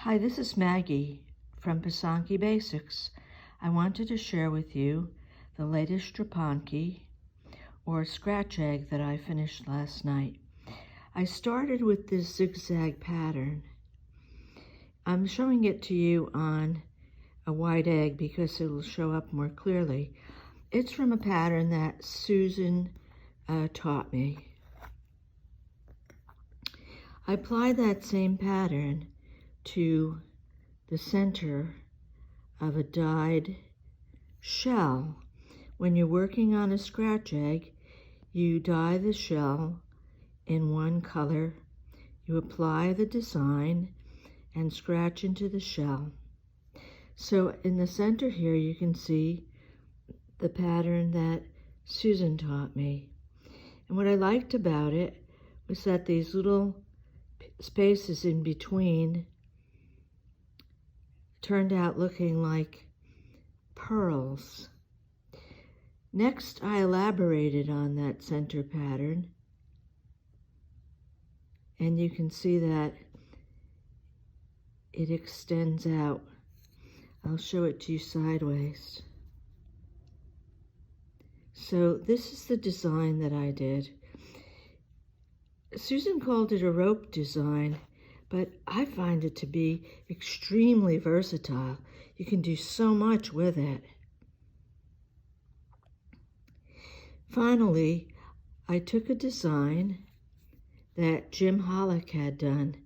Hi, this is Maggie from Pysanky Basics. I wanted to share with you the latest Drapanki, or scratch egg, that I finished last night. I started with this zigzag pattern. I'm showing it to you on a white egg because it'll show up more clearly. It's from a pattern that Susan taught me. I applied that same pattern to the center of a dyed shell. When you're working on a scratch egg, you dye the shell in one color, you apply the design and scratch into the shell. So in the center here you can see the pattern that Susan taught me. And what I liked about it was that these little spaces in between turned out looking like pearls. Next, I elaborated on that center pattern, and you can see that it extends out. I'll show it to you sideways. So this is the design that I did. Susan called it a rope design, but I find it to be extremely versatile. You can do so much with it. Finally, I took a design that Jim Hollick had done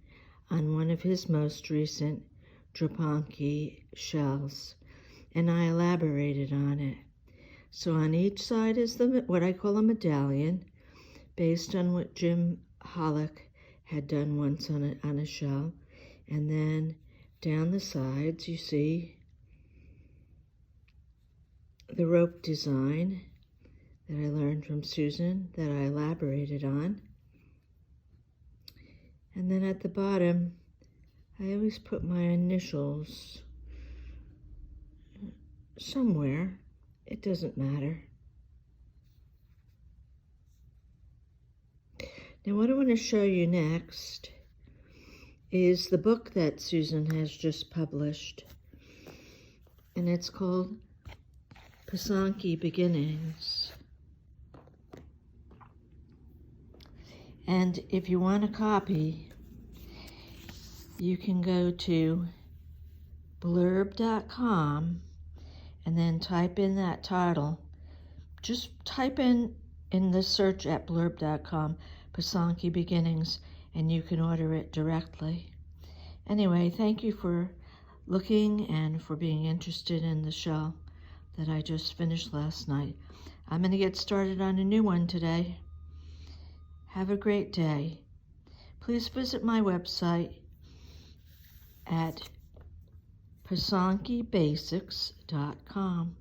on one of his most recent Drapanki shells, and I elaborated on it. So on each side is what I call a medallion, based on what Jim Hollick had done once on a shell. And then down the sides you see the rope design that I learned from Susan, that I elaborated on. And then at the bottom, I always put my initials somewhere. It doesn't matter. Now what I want to show you next is the book that Susan has just published. And it's called Pysanky Beginnings. And if you want a copy, you can go to blurb.com and then type in that title. Just type in the search at blurb.com, Pysanky Beginnings, and you can order it directly. Anyway, thank you for looking and for being interested in the shell that I just finished last night. I'm going to get started on a new one today. Have a great day. Please visit my website at pysankybasics.com.